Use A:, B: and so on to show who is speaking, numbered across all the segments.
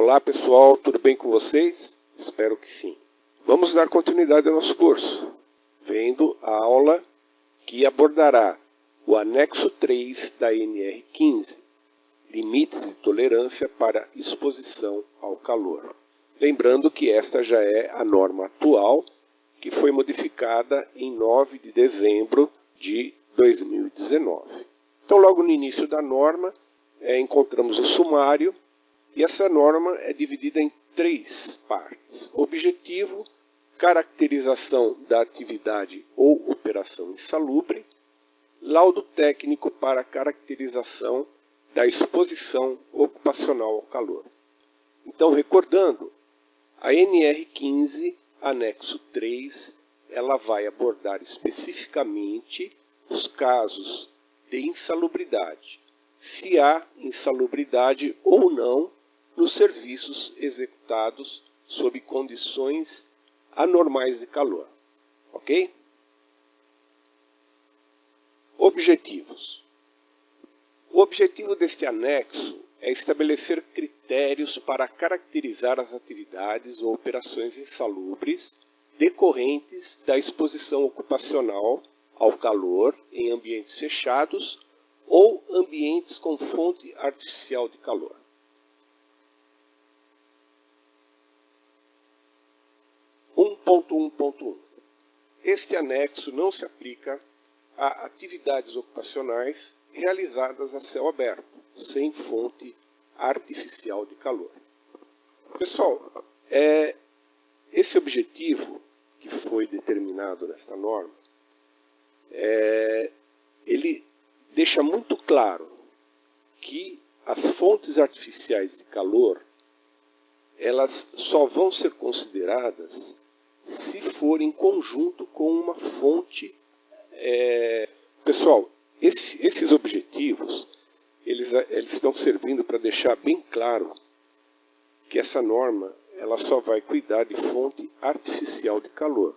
A: Olá pessoal, tudo bem com vocês? Espero que sim. Vamos dar continuidade ao nosso curso, vendo a aula que abordará o anexo 3 da NR15, limites de tolerância para exposição ao calor. Lembrando que esta já é a norma atual, que foi modificada em 9 de dezembro de 2019. Então, logo no início da norma, encontramos o sumário, e essa norma é dividida em 3 partes. Objetivo, caracterização da atividade ou operação insalubre, laudo técnico para caracterização da exposição ocupacional ao calor. Então, recordando, a NR15, anexo 3, ela vai abordar especificamente os casos de insalubridade, se há insalubridade ou não nos serviços executados sob condições anormais de calor. Ok? Objetivos. O objetivo deste anexo é estabelecer critérios para caracterizar as atividades ou operações insalubres decorrentes da exposição ocupacional ao calor em ambientes fechados ou ambientes com fonte artificial de calor. Este anexo não se aplica a atividades ocupacionais realizadas a céu aberto, sem fonte artificial de calor. Pessoal, esse objetivo que foi determinado nesta norma, ele deixa muito claro que as fontes artificiais de calor, elas só vão ser consideradas se for em conjunto com uma fonte. Pessoal, esses objetivos, eles estão servindo para deixar bem claro que essa norma ela só vai cuidar de fonte artificial de calor,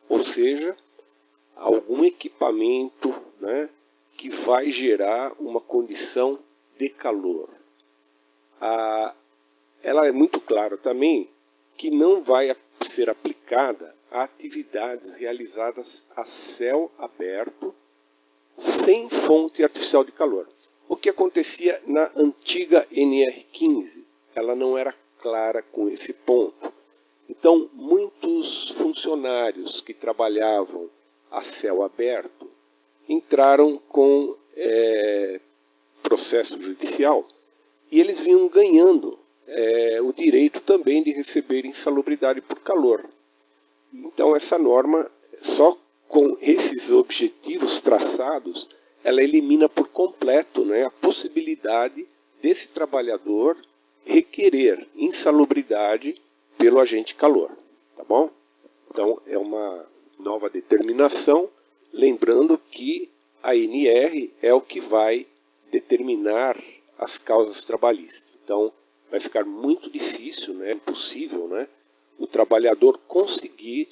A: ou seja, algum equipamento, né, que vai gerar uma condição de calor. Ela é muito clara também que não vai ser aplicada a atividades realizadas a céu aberto sem fonte artificial de calor. O que acontecia na antiga NR15, ela não era clara com esse ponto. Então, muitos funcionários que trabalhavam a céu aberto entraram com processo judicial e eles vinham ganhando o direito também de receber insalubridade por calor. Então, essa norma, só com esses objetivos traçados, ela elimina por completo, né, a possibilidade desse trabalhador requerer insalubridade pelo agente calor. Tá bom? Então, é uma nova determinação, lembrando que a NR é o que vai determinar as causas trabalhistas. Então, vai ficar muito difícil, né, impossível, né, o trabalhador conseguir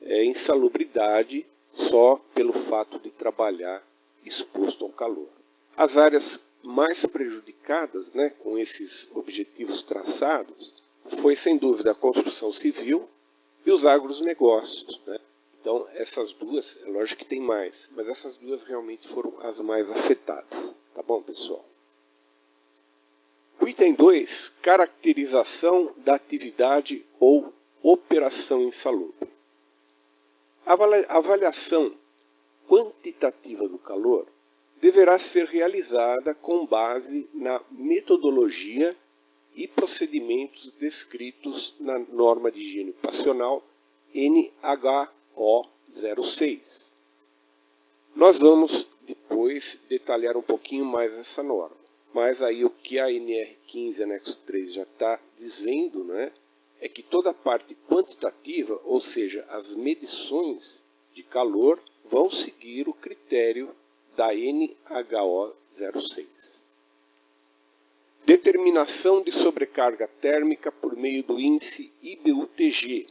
A: insalubridade só pelo fato de trabalhar exposto ao calor. As áreas mais prejudicadas, né, com esses objetivos traçados foi, sem dúvida, a construção civil e os agronegócios, né? Então, essas duas, é lógico que tem mais, mas essas duas realmente foram as mais afetadas. Tá bom, pessoal? O item 2, caracterização da atividade ou operação insalubre. A avaliação quantitativa do calor deverá ser realizada com base na metodologia e procedimentos descritos na norma de higiene ocupacional NHO 06. Nós vamos depois detalhar um pouquinho mais essa norma. Mas aí o que a NR15 anexo 3 já está dizendo, né, é que toda a parte quantitativa, ou seja, as medições de calor, vão seguir o critério da NHO 06. Determinação de sobrecarga térmica por meio do índice IBU-TG,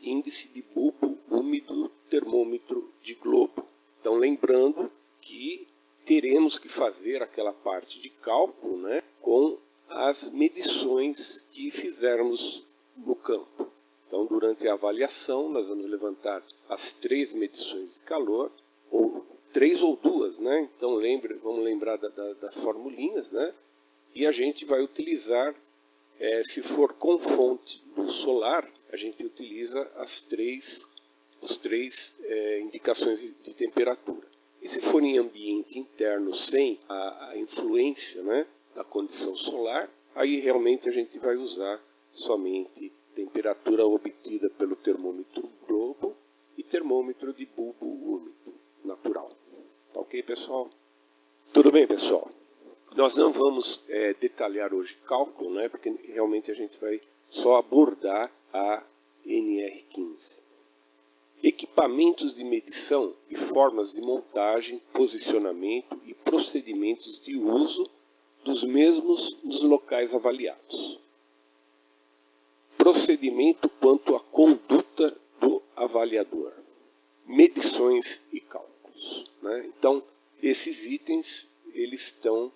A: índice de bulbo úmido termômetro de globo. Então, lembrando que teremos que fazer aquela parte de cálculo, né, com as medições que fizermos no campo. Então, durante a avaliação, nós vamos levantar as 3 medições de calor, ou 3 ou 2, né? Então, vamos lembrar das formulinhas, né? E a gente vai utilizar, se for com fonte solar, a gente utiliza as três indicações de temperatura. E se for em ambiente interno, sem a influência, né, da condição solar, aí realmente a gente vai usar somente temperatura obtida pelo termômetro globo e termômetro de bulbo úmido natural. Tá ok, pessoal? Tudo bem, pessoal? Nós não vamos detalhar hoje cálculo, né, porque realmente a gente vai só abordar a NR15. Equipamentos de medição e formas de montagem, posicionamento e procedimentos de uso dos mesmos nos locais avaliados. Procedimento quanto à conduta do avaliador. Medições e cálculos, né? Então, esses itens eles estão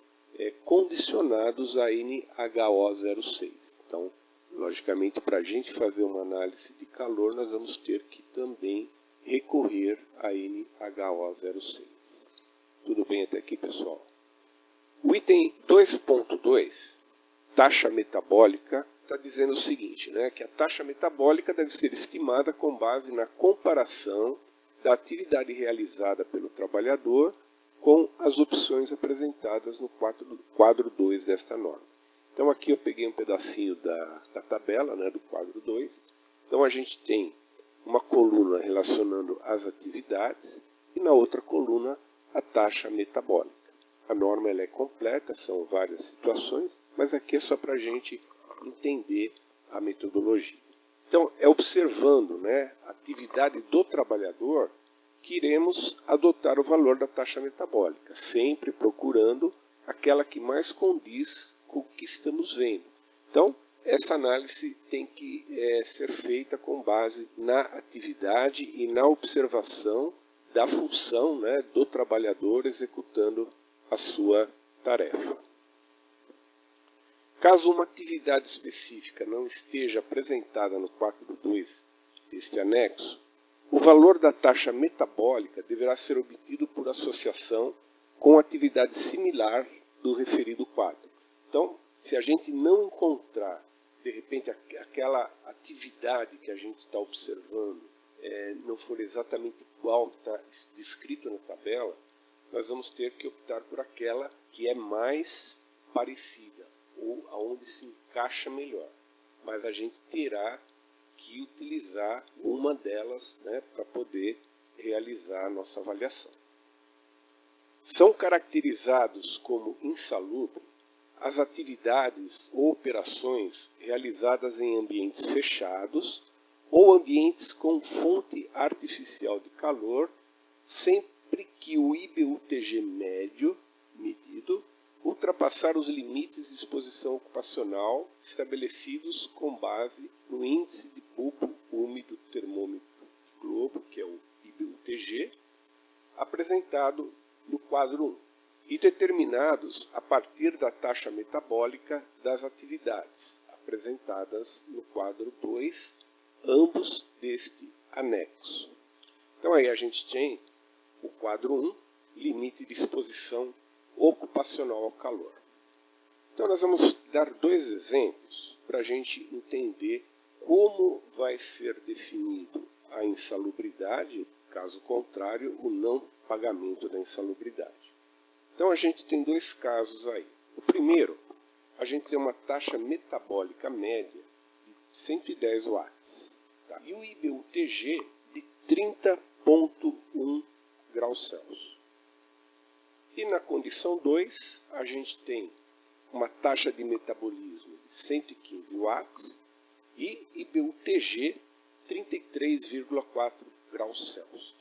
A: condicionados a NHO06. Então, logicamente, para a gente fazer uma análise de calor, nós vamos ter que também recorrer a NHO06. Tudo bem até aqui, pessoal? O item 2.2, taxa metabólica, está dizendo o seguinte, né, que a taxa metabólica deve ser estimada com base na comparação da atividade realizada pelo trabalhador com as opções apresentadas no quadro 2 desta norma. Então aqui eu peguei um pedacinho da tabela, né, do quadro 2. Então a gente tem uma coluna relacionando as atividades e na outra coluna a taxa metabólica. A norma ela é completa, são várias situações, mas aqui é só para a gente entender a metodologia. Então é observando, né, a atividade do trabalhador que iremos adotar o valor da taxa metabólica, sempre procurando aquela que mais condiz com o que estamos vendo. Então, essa análise tem que ser feita com base na atividade e na observação da função, né, do trabalhador executando a sua tarefa. Caso uma atividade específica não esteja apresentada no quadro 2 deste anexo, o valor da taxa metabólica deverá ser obtido por associação com atividade similar do referido quadro. Então, se a gente não encontrar, de repente, aquela atividade que a gente está observando não for exatamente igual que está descrito na tabela, nós vamos ter que optar por aquela que é mais parecida, ou aonde se encaixa melhor. Mas a gente terá que utilizar uma delas, né, para poder realizar a nossa avaliação. São caracterizados como insalubre as atividades ou operações realizadas em ambientes fechados ou ambientes com fonte artificial de calor, sempre que o IBU-TG médio medido ultrapassar os limites de exposição ocupacional estabelecidos com base no índice de bulbo úmido termômetro globo, que é o IBU-TG, apresentado no quadro 1, e determinados a partir da taxa metabólica das atividades, apresentadas no quadro 2, ambos deste anexo. Então aí a gente tem o quadro 1, limite de exposição ocupacional ao calor. Então nós vamos dar 2 exemplos para a gente entender como vai ser definido a insalubridade, caso contrário, o não pagamento da insalubridade. Então a gente tem 2 casos aí. O primeiro, a gente tem uma taxa metabólica média de 110 watts, tá? E o IBU-TG de 30,1 graus Celsius. E na condição 2, a gente tem uma taxa de metabolismo de 115 watts e IBU-TG 33,4 graus Celsius.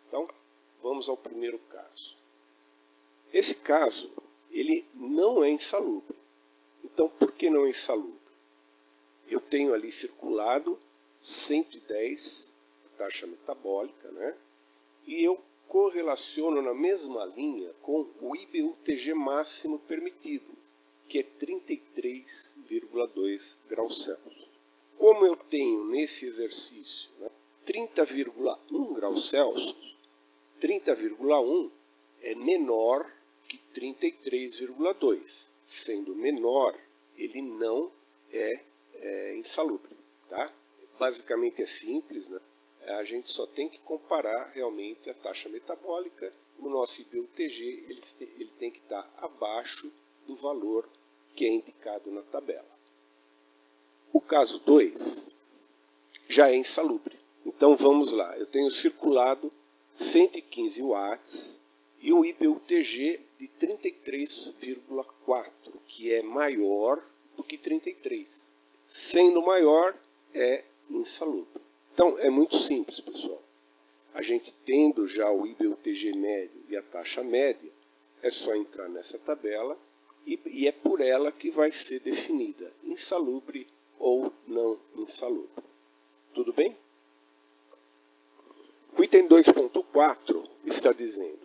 A: Então, vamos ao primeiro caso. Esse caso, ele não é insalubre. Então, por que não é insalubre? Eu tenho ali circulado 110 taxa metabólica, né? E eu correlaciono na mesma linha com o IBU-TG máximo permitido, que é 33,2 graus Celsius. Como eu tenho nesse exercício 30,1 graus Celsius, 30,1 é menor que 33,2. Sendo menor, ele não é insalubre. Tá? Basicamente é simples, né? A gente só tem que comparar realmente a taxa metabólica. O nosso IBUTG ele tem que estar abaixo do valor que é indicado na tabela. O caso 2 já é insalubre. Então vamos lá, eu tenho circulado 115 watts e um IBUTG de 33,4, que é maior do que 33. Sendo maior, é insalubre. Então é muito simples, pessoal. A gente tendo já o IBUTG médio e a taxa média, é só entrar nessa tabela e é por ela que vai ser definida insalubre ou não insalubre. Tudo bem? O item 2.4 está dizendo: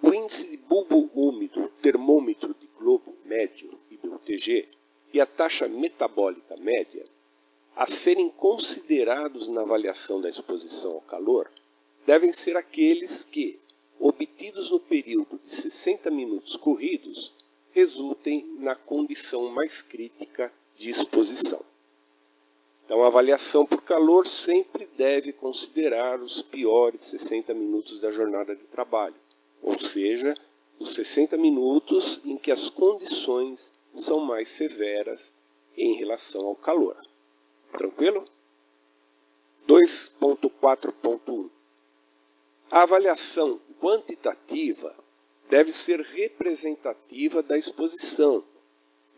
A: o índice de bulbo úmido, termômetro de globo médio, IBUTG, e a taxa metabólica média, a serem considerados na avaliação da exposição ao calor, devem ser aqueles que, obtidos no período de 60 minutos corridos, resultem na condição mais crítica de exposição. Então, a avaliação por calor sempre deve considerar os piores 60 minutos da jornada de trabalho, ou seja, os 60 minutos em que as condições são mais severas em relação ao calor. Tranquilo? 2.4.1. A avaliação quantitativa deve ser representativa da exposição,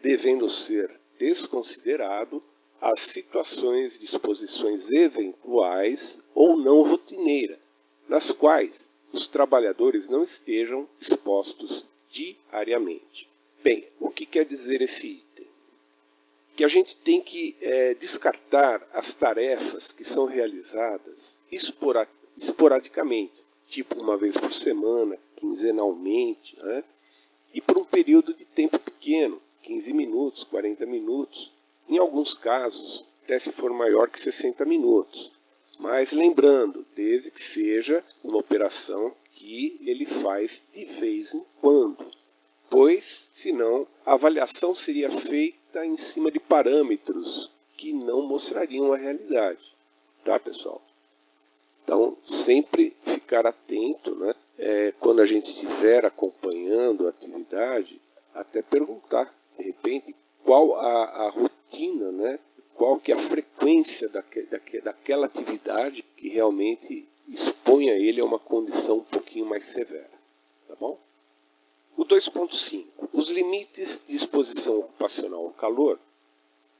A: devendo ser desconsiderado as situações de exposições eventuais ou não rotineira, nas quais os trabalhadores não estejam expostos diariamente. Bem, o que quer dizer esse item? Que a gente tem que descartar as tarefas que são realizadas esporadicamente, tipo uma vez por semana, quinzenalmente, né? E por um período de tempo pequeno, 15 minutos, 40 minutos, em alguns casos, até se for maior que 60 minutos. Mas lembrando, desde que seja uma operação que ele faz de vez em quando, pois, senão, a avaliação seria feita em cima de parâmetros que não mostrariam a realidade. Tá, pessoal? Então, sempre ficar atento, né? Quando a gente estiver acompanhando a atividade, até perguntar, de repente, qual a rotina, né? Qual que é a frequência daquela atividade que realmente exponha ele a uma condição um pouquinho mais severa. Tá bom? O 2.5. Os limites de exposição ocupacional ao calor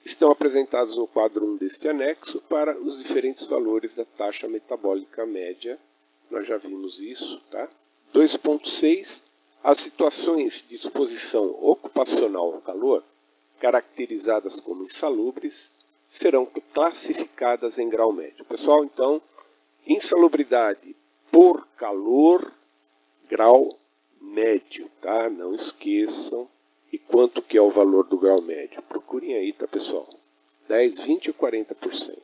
A: estão apresentados no quadro 1 deste anexo para os diferentes valores da taxa metabólica média. Nós já vimos isso, tá? 2.6. As situações de exposição ocupacional ao calor, caracterizadas como insalubres, serão classificadas em grau médio. Pessoal, então, insalubridade por calor, grau médio, tá? Não esqueçam. E quanto que é o valor do grau médio? Procurem aí, tá, pessoal? 10, 20 ou 40%?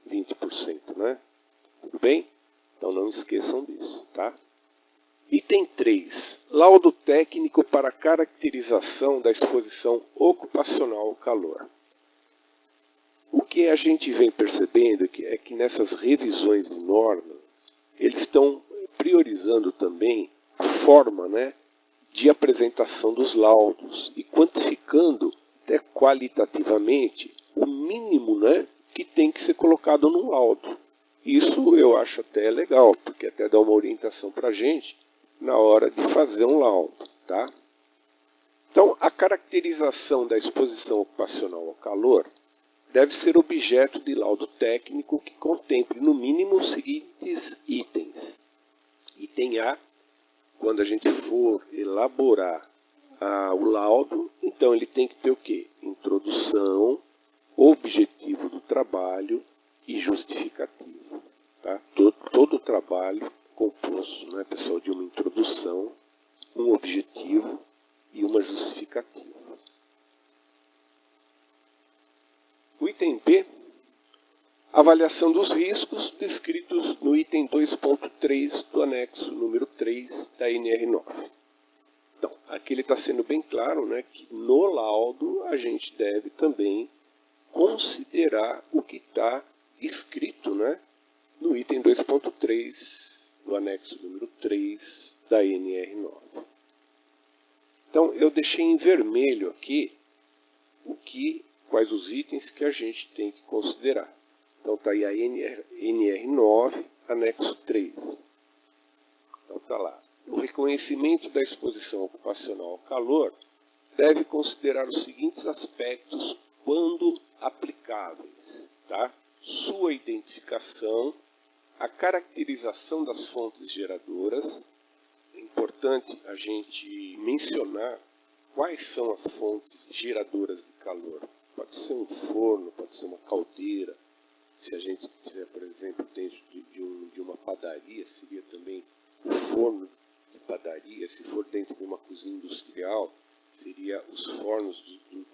A: 20%, né? Tudo bem? Então não esqueçam disso, tá? Item 3. Laudo técnico para caracterização da exposição ocupacional ao calor. O que a gente vem percebendo é que nessas revisões de normas, eles estão priorizando também a forma, né, de apresentação dos laudos e quantificando até qualitativamente o mínimo, né, que tem que ser colocado no laudo. Isso eu acho até legal, porque até dá uma orientação para a gente na hora de fazer um laudo, tá? Então, a caracterização da exposição ocupacional ao calor deve ser objeto de laudo técnico que contemple no mínimo os seguintes itens. Item A, quando a gente for elaborar o laudo, então ele tem que ter o quê? Introdução, objetivo do trabalho e justificativo. Tá? Todo o trabalho composto, né, pessoal, de uma introdução, um objetivo e uma justificativa. item B, avaliação dos riscos descritos no item 2.3 do anexo número 3 da NR9. Então, aqui ele está sendo bem claro, né, que no laudo a gente deve também considerar o que está escrito, né, no item 2.3 do anexo número 3 da NR9. Então, eu deixei em vermelho aqui quais os itens que a gente tem que considerar. Então, está aí a NR9, anexo 3. Então, está lá. O reconhecimento da exposição ocupacional ao calor deve considerar os seguintes aspectos quando aplicáveis, tá? Sua identificação, a caracterização das fontes geradoras. É importante a gente mencionar quais são as fontes geradoras de calor. Pode ser um forno, pode ser uma caldeira. Se a gente estiver, por exemplo, dentro de uma padaria, seria também o forno de padaria. Se for dentro de uma cozinha industrial, seria os fornos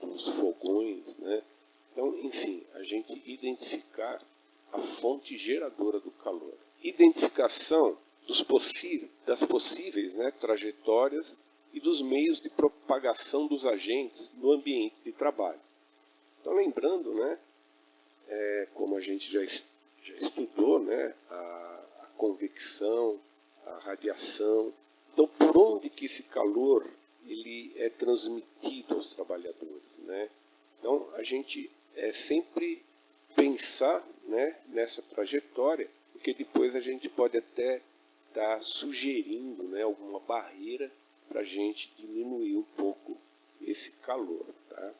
A: dos fogões, né? Então, enfim, a gente identificar a fonte geradora do calor. Identificação das possíveis, né, trajetórias e dos meios de propagação dos agentes no ambiente de trabalho. Então, lembrando, né, como a gente já estudou, né, a convecção, a radiação. Então, por onde que esse calor ele é transmitido aos trabalhadores, né? Então, a gente sempre pensar, né, nessa trajetória, porque depois a gente pode até estar sugerindo, né, alguma barreira para a gente diminuir um pouco esse calor. Tá?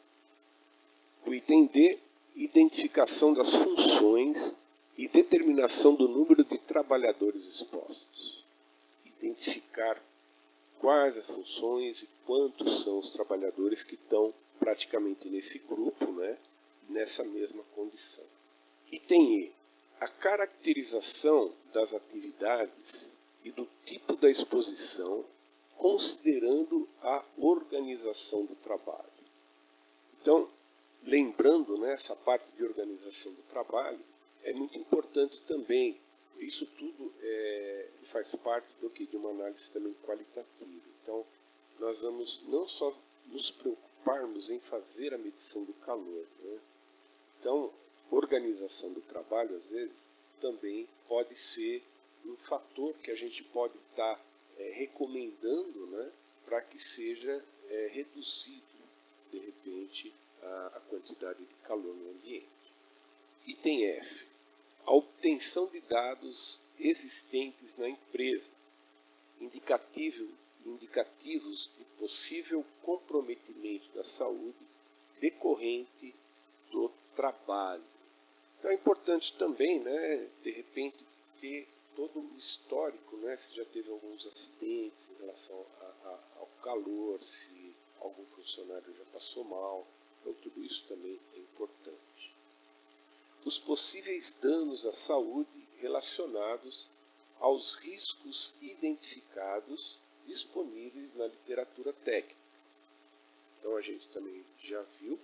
A: O item D, identificação das funções e determinação do número de trabalhadores expostos. Identificar quais as funções e quantos são os trabalhadores que estão praticamente nesse grupo, né, nessa mesma condição. Item E, a caracterização das atividades e do tipo da exposição, considerando a organização do trabalho. Então, lembrando, né, essa parte de organização do trabalho, é muito importante também. Isso tudo faz parte de uma análise também qualitativa. Então, nós vamos não só nos preocuparmos em fazer a medição do calor, né? Então, organização do trabalho, às vezes, também pode ser um fator que a gente pode estar recomendando, né, para que seja reduzido, de repente, a quantidade de calor no ambiente. Item F. A obtenção de dados existentes na empresa, indicativos de possível comprometimento da saúde decorrente do trabalho. Então é importante também, né, de repente, ter todo o histórico, né, se já teve alguns acidentes em relação ao calor, se algum funcionário já passou mal. Então tudo isso também é importante. Os possíveis danos à saúde relacionados aos riscos identificados disponíveis na literatura técnica. Então a gente também já viu,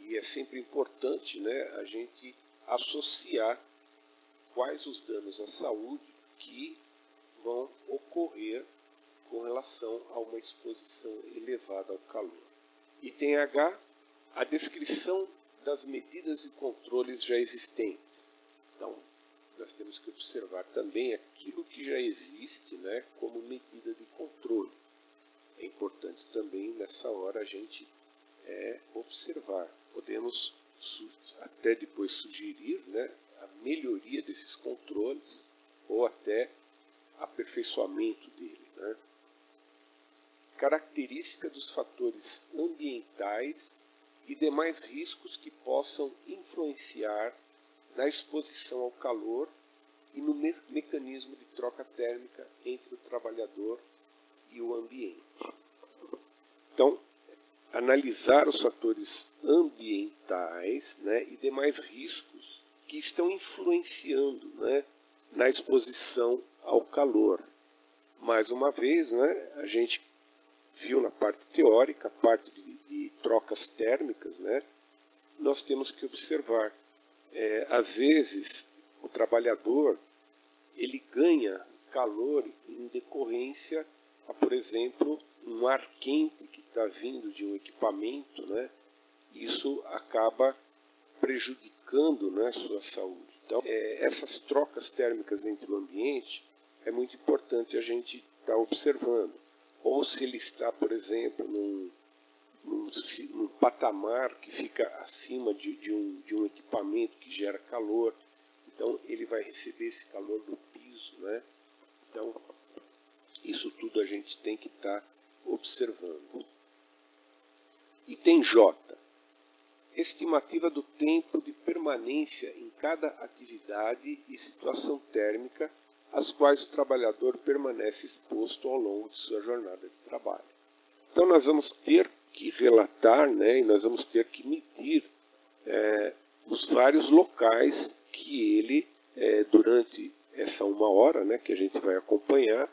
A: e é sempre importante, né, a gente associar quais os danos à saúde que vão ocorrer com relação a uma exposição elevada ao calor. Item H, a descrição das medidas e controles já existentes. Então, nós temos que observar também aquilo que já existe, né, como medida de controle. É importante também, nessa hora, a gente observar. Podemos até depois sugerir, né, a melhoria desses controles ou até aperfeiçoamento dele, né? Característica dos fatores ambientais e demais riscos que possam influenciar na exposição ao calor e no mecanismo de troca térmica entre o trabalhador e o ambiente. Então, analisar os fatores ambientais, né, e demais riscos que estão influenciando, né, na exposição ao calor. Mais uma vez, né, a gente viu na parte teórica, a parte de trocas térmicas, né, nós temos que observar. Às vezes, o trabalhador ele ganha calor em decorrência a, por exemplo, um ar quente que está vindo de um equipamento, né? Isso acaba prejudicando, né, sua saúde. Então, essas trocas térmicas entre o ambiente é muito importante a gente estar observando. Ou se ele está, por exemplo, num patamar que fica acima de um equipamento que gera calor, então ele vai receber esse calor do piso, né? Então, isso tudo a gente tem que estar observando. Item J. Estimativa do tempo de permanência em cada atividade e situação térmica às quais o trabalhador permanece exposto ao longo de sua jornada de trabalho. Então nós vamos ter que relatar, né, e nós vamos ter que medir os vários locais que ele, durante essa 1 hora, né, que a gente vai acompanhar,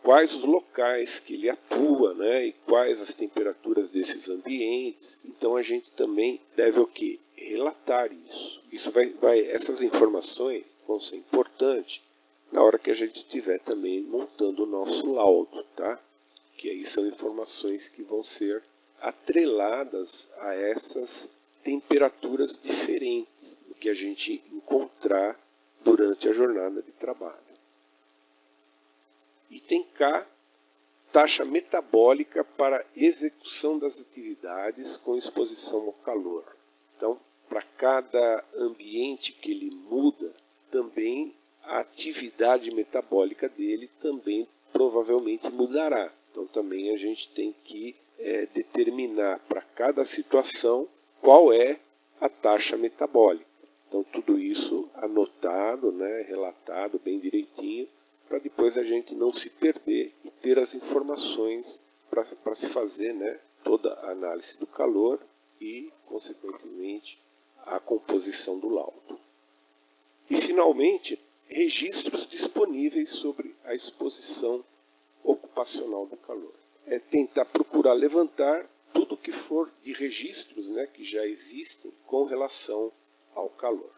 A: quais os locais que ele atua, né, e quais as temperaturas desses ambientes. Então a gente também deve o quê? Relatar isso. Essas informações vão ser importantes na hora que a gente estiver também montando o nosso laudo, tá? Que aí são informações que vão ser atreladas a essas temperaturas diferentes que a gente encontrar durante a jornada de trabalho. Item K, taxa metabólica para execução das atividades com exposição ao calor. Então, para cada ambiente que ele muda, também a atividade metabólica dele também provavelmente mudará. Então, também a gente tem que determinar para cada situação qual é a taxa metabólica. Então, tudo isso anotado, né, relatado bem direitinho, para depois a gente não se perder e ter as informações para se fazer, né, toda a análise do calor e, consequentemente, a composição do laudo. E, finalmente, registros disponíveis sobre a exposição ocupacional do calor. É tentar procurar levantar tudo que for de registros, né, que já existem com relação ao calor.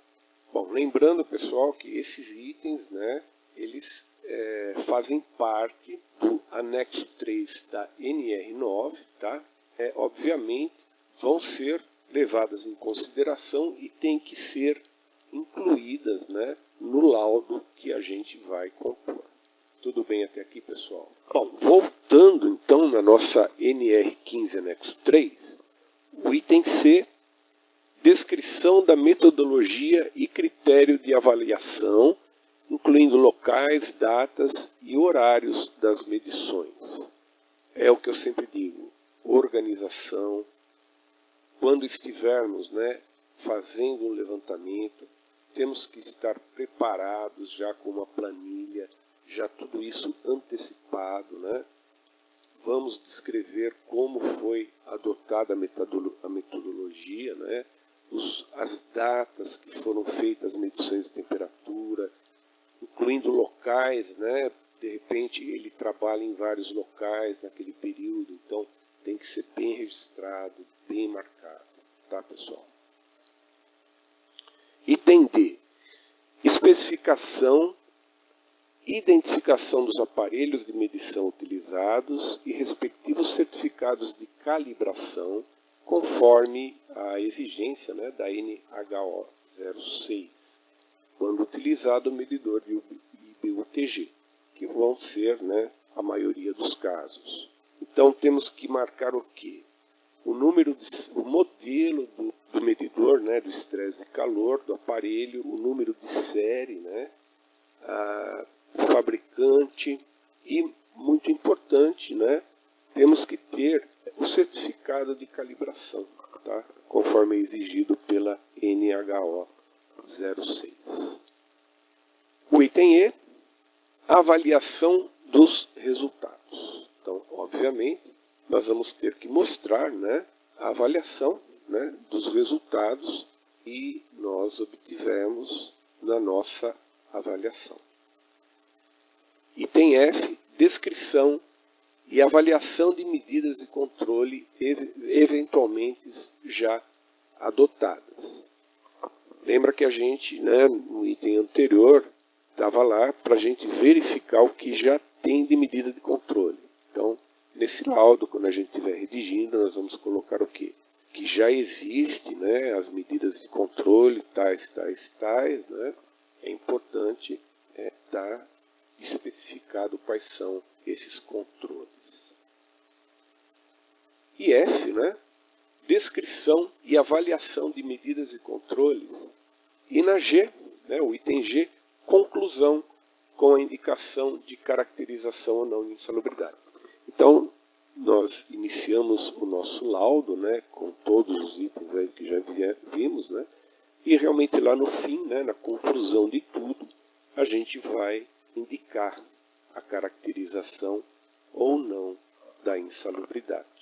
A: Bom, lembrando, pessoal, que esses itens, né, eles fazem parte do anexo 3 da NR9, tá? Obviamente, vão ser levadas em consideração e têm que ser incluídas, né, no laudo que a gente vai compor. Tudo bem até aqui, pessoal? Bom, voltando então na nossa NR15 anexo 3, o item C, descrição da metodologia e critério de avaliação, incluindo locais, datas e horários das medições. É o que eu sempre digo, organização. Quando estivermos, né, fazendo um levantamento, temos que estar preparados já com uma planilha, já tudo isso antecipado, né? Vamos descrever como foi adotada a metodologia, né? As datas que foram feitas as medições de temperatura, incluindo locais, né? De repente ele trabalha em vários locais naquele período, então tem que ser bem registrado, bem marcado, tá, pessoal? Item D, especificação, identificação dos aparelhos de medição utilizados e respectivos certificados de calibração, conforme a exigência, né, da NHO 06, quando utilizado o medidor de IBUTG, que vão ser, né, a maioria dos casos. Então temos que marcar o quê? O modelo do medidor, né, do estresse de calor do aparelho, o número de série, né, o fabricante e, muito importante, né, temos que ter o certificado de calibração, tá, conforme é exigido pela NHO 06. O item E, avaliação dos resultados. Então, obviamente, nós vamos ter que mostrar, né, a avaliação, né, dos resultados que nós obtivemos na nossa avaliação. Item F, descrição e avaliação de medidas de controle eventualmente já adotadas. Lembra que a gente, né, no item anterior, estava lá para a gente verificar o que já tem de medida de controle. Então, nesse laudo, quando a gente estiver redigindo, nós vamos colocar o quê? Que já existe, né, as medidas de controle, tais, né? É importante estar especificado quais são esses controles. E F, né? Descrição e avaliação de medidas e controles. E na G, né, o item G, conclusão com a indicação de caracterização ou não de insalubridade. Então, nós iniciamos o nosso laudo, né, com todos os itens aí que já vimos, né, e realmente lá no fim, né, na conclusão de tudo, a gente vai indicar a caracterização ou não da insalubridade.